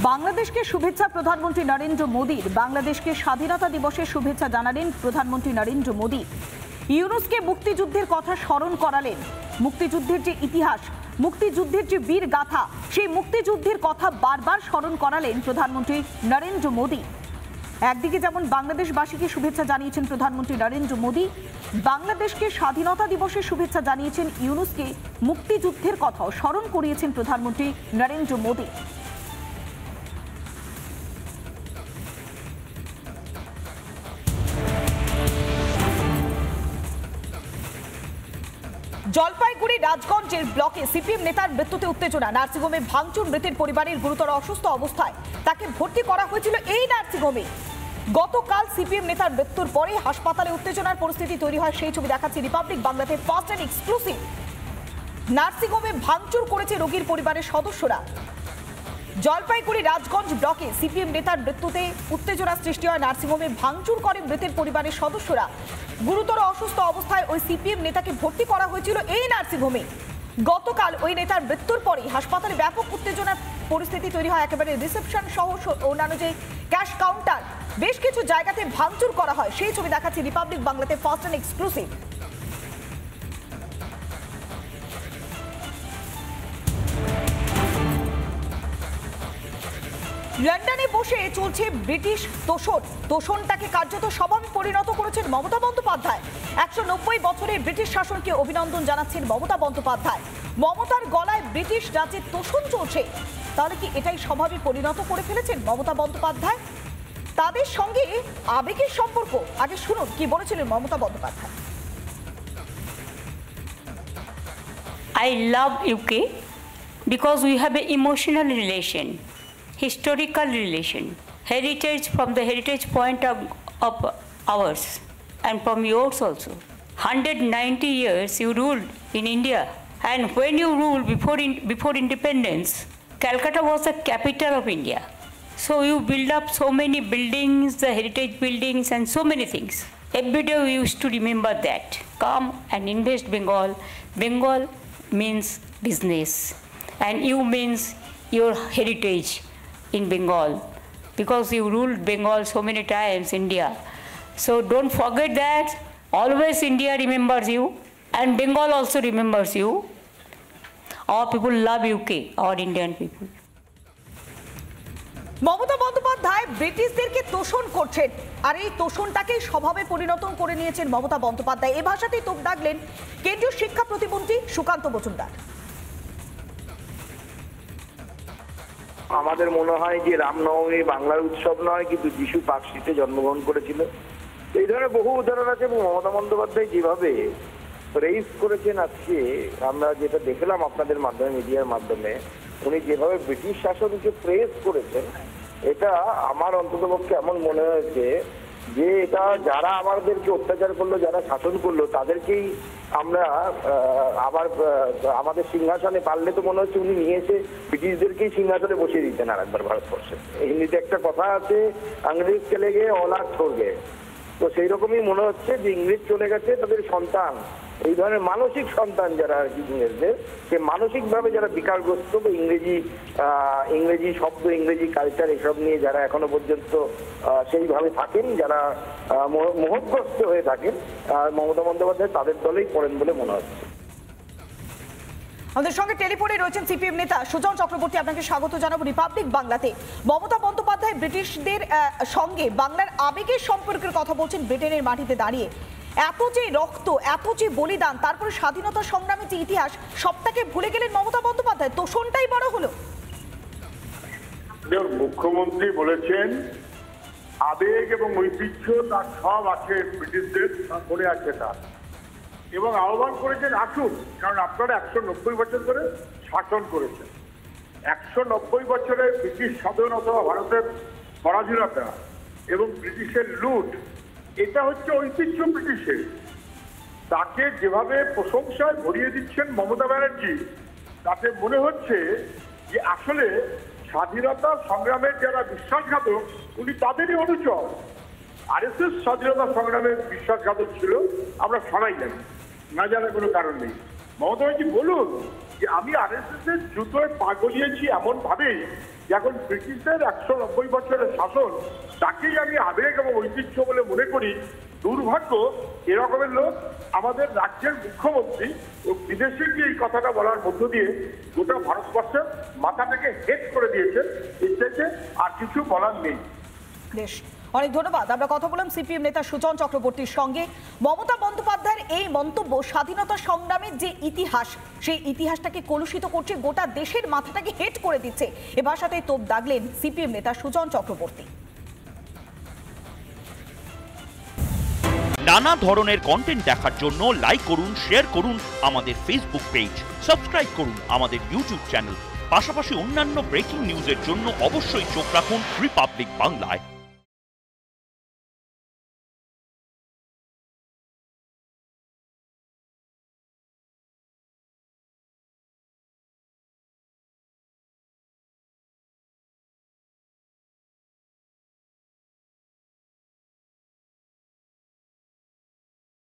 বাংলাদেশকে শুভেচ্ছা প্রধানমন্ত্রী নরেন্দ্র মোদীর। বাংলাদেশকে স্বাধীনতা দিবসের শুভেচ্ছা জানালেন প্রধানমন্ত্রী নরেন্দ্র মোদী। ইউনুসকে মুক্তিযুদ্ধের কথা স্মরণ করালেন। মুক্তিযুদ্ধের যে ইতিহাস, মুক্তিযুদ্ধের যে বীর গাথা, সেই মুক্তিযুদ্ধের কথা বারবার স্মরণ করালেন প্রধানমন্ত্রী নরেন্দ্র মোদী। একদিকে যেমন বাংলাদেশবাসীকে শুভেচ্ছা জানিয়েছেন প্রধানমন্ত্রী নরেন্দ্র মোদী, বাংলাদেশকে স্বাধীনতা দিবসের শুভেচ্ছা জানিয়েছেন, ইউনুসকে মুক্তিযুদ্ধের কথাও স্মরণ করিয়েছেন প্রধানমন্ত্রী নরেন্দ্র মোদী। জলপাইগুড়ি রাজগঞ্জের ব্লকে সিপিএম নেতার মৃত্যুতে উত্তেজনা। নার্সিংহোমে ভাঙচুর, মৃতের পরিবারের গুরুতর অসুস্থ অবস্থায় তাকে ভর্তি করা হয়েছিল এই নার্সিংহোমে। গতকাল সিপিএম নেতার মৃত্যুর পরে হাসপাতালে উত্তেজনার পরিস্থিতি তৈরি হয়, সেই ছবি দেখাচ্ছে রিপাবলিক বাংলাতে ফার্স্ট অ্যান্ড এক্সক্লুসিভ। নার্সিংহোমে ভাঙচুর করেছে রোগীর পরিবারের সদস্যরা। জলপাইগুড়ি রাজগঞ্জ ব্লকে সিপিএম নেতার মৃত্যুতে উত্তেজনা সৃষ্টি হয়। নার্সিংহোমে ভাঙচুর করে মৃতের পরিবারের সদস্যরা। গুরুতর অসুস্থ অবস্থায় ওই সিপিএম নেতাকে ভর্তি করা হয়েছিল এই নার্সিংহোমে। গতকাল ওই নেতার মৃত্যুর পরে হাসপাতালে ব্যাপক উত্তেজনার পরিস্থিতি তৈরি হয়। একেবারে রিসেপশন সহ অন্যান্য যে ক্যাশ কাউন্টার, বেশ কিছু জায়গাতে ভাঙচুর করা হয়, সেই ছবি দেখাচ্ছি রিপাবলিক বাংলাতে ফার্স্ট অ্যান্ড এক্সক্লুসিভ। লন্ডনে বসে চলছে ব্রিটিশ তোষণ। তোষণটাকে কার্যত স্বভাবে পরিণত করেছেন মমতা বন্দ্যোপাধ্যায়। 190 বছরের ব্রিটিশ শাসনকে অভিনন্দন জানাচ্ছেন মমতা বন্দ্যোপাধ্যায়। মমতার গলায় ব্রিটিশ রাজের তোষণ চলছে, তাহলে কি এটাই স্বভাবে পরিণত করে ফেলেছেন মমতা বন্দ্যোপাধ্যায়? তাদের সঙ্গে আবেগের সম্পর্ক, আগে শুনুন কি বলেছিলেন Mamata Bandyopadhyay. I love UK because we have an emotional relation, historical relation, heritage from the heritage point of ours and from yours also. 190 years you ruled in India, and when you ruled before independence, Calcutta was the capital of India. So you build up so many buildings, the heritage buildings and so many things. Every day we used to remember that. Come and invest Bengal. Bengal means business, and you means your heritage in Bengal, because you ruled Bengal so many times, India. So don't forget that. Always India remembers you, and Bengal also remembers you. Our people love UK, our Indian people. Mamata Bandyopadhyay ব্রিটিশদেরকে তোষণ করছেন, আর এই তোষণটাকে স্বভাবে পরিণত করে নিয়েছেন মমতা বন্দ্যোপাধ্যায়। এ ভাষাতেই তোপ দাগলেন কেন্দ্রীয় শিক্ষা প্রতিমন্ত্রী সুকান্ত মজুমদার। আমাদের মনে হয় যে রামনবমী বাংলার উৎসব নয়, কিন্তু যিশু পার্সিতে জন্মগ্রহণ করেছিল। এই ধরনের বহু উদাহরণ আছে, এবং মমতা বন্দ্যোপাধ্যায় যেভাবে রেইজ করেছেন আজকে আমরা যেটা দেখলাম আপনাদের মাধ্যমে, মিডিয়ার মাধ্যমে, উনি যেভাবে ব্রিটিশ শাসনকে প্রেস করেছেন, এটা আমার অন্ততপক্ষে এমন মনে হয়েছে যে এটা যারা আমাদেরকে অত্যাচার করলো, যারা শাসন করলো, তাদেরকেই আমরা আবার আমাদের সিংহাসনে পারলে তো মনে হচ্ছে উনি নিয়ে এসে ব্রিটিশদেরকেই সিংহাসনে বসিয়ে দিতেন আর একবার ভারতবর্ষে। হিন্দিতে একটা কথা আছে, ইংরেজ চলে গিয়ে অলাদ ছোড় গে। তো সেই রকমই মনে হচ্ছে যে ইংরেজ চলে গেছে, তাদের সন্তান, এই ধরনের মানসিক সন্তান যারা আর কি ইংরেজদের, সে মানসিকভাবে যারা বিকারগ্রস্ত, ইংরেজি শব্দ, ইংরেজি কালচার এসব নিয়ে যারা এখনো পর্যন্ত সেইভাবে থাকেন, যারা মোহগ্রস্ত হয়ে থাকেন, মমতা বন্দ্যোপাধ্যায় তাদের দলেই পড়েন বলে মনে হচ্ছে। আমাদের সঙ্গে টেলিফোনে রয়েছেন সিপিএম নেতা সুজন চক্রবর্তী, আপনাকে স্বাগত জানাবো রিপাবলিক বাংলাতে। মমতা বন্দ্যোপাধ্যায় ব্রিটিশদের সঙ্গে বাংলার আবেগের সম্পর্কের কথা বলছেন ব্রিটেনের মাটিতে দাঁড়িয়ে। এত যে রক্ত, এত যে বলিদান, তারপরে স্বাধীনতা সংগ্রামের যে ইতিহাস, সবটাকে ভুলে গেলেন মমতা বন্দ্যোপাধ্যায়। তোষণটাই বড় হলো। মুখ্যমন্ত্রী বলেছেন আবেগ এবং ঐতিহ্য তার সব আছে, ব্রিটিশদের মনে আছে তার, এবং আহ্বান করেছেন আসুন, কারণ আপনারা 190 বছর ধরে শাসন করেছেন। 190 বছরে ব্রিটিশ স্বাধীনতা, ভারতের পরাধীনতা এবং ব্রিটিশের লুট, এটা হচ্ছে ঐতিহ্য ব্রিটিশের। তাকে যেভাবে প্রশংসায় ভরিয়ে দিচ্ছেন মমতা ব্যানার্জি, তাতে মনে হচ্ছে যে আসলে স্বাধীনতা সংগ্রামের যারা বিশ্বাসঘাতক, উনি তাদেরই অনুচর। আরএসএস স্বাধীনতা সংগ্রামের বিশ্বাসঘাতক ছিল, আমরা সবাই জানি, না জানার কোনো কারণ নেই। মমতা ব্যানার্জি বলুন যে আমি আরএসএস এর জুতোয় পা গলিয়েছি এমন ভাবেই এখন ব্রিটিশদের 190 বছরের শাসন, তাকেই আমি আবেগ এবং ঐতিহ্য বলে মনে করি। দুর্ভাগ্য এরকমের লোক আমাদের রাজ্যের মুখ্যমন্ত্রী ও বিদেশে গিয়ে এই কথাটা বলার মধ্য দিয়ে গোটা ভারতবর্ষের মাথাটাকে হেট করে দিয়েছে। এর চাইতে আর কিছু বলার নেই। বেশ, অনেক ধন্যবাদ। আমরা কথা বললাম সিপিএম নেতা সুজন চক্রবর্তীর সঙ্গে। মমতা বন্দ্যোপাধ্যায়ের এই মন্তব্য স্বাধীনতা সংগ্রামের যে ইতিহাস, সেই ইতিহাসটাকে কলুষিত করছে, গোটা দেশের মাথাটাকে হেট করে দিচ্ছে। এ ভাষাতেই তোপ দাগলেন সিপিএম নেতা সুজন চক্রবর্তী। নানা ধরনের কন্টেন্ট দেখার জন্য লাইক করুন, শেয়ার করুন আমাদের ফেসবুক পেজ, সাবস্ক্রাইব করুন আমাদের ইউটিউব চ্যানেল। পাশাপাশি অন্যান্য ব্রেকিং নিউজের জন্য অবশ্যই চোখ রাখুন রিপাবলিক বাংলায়।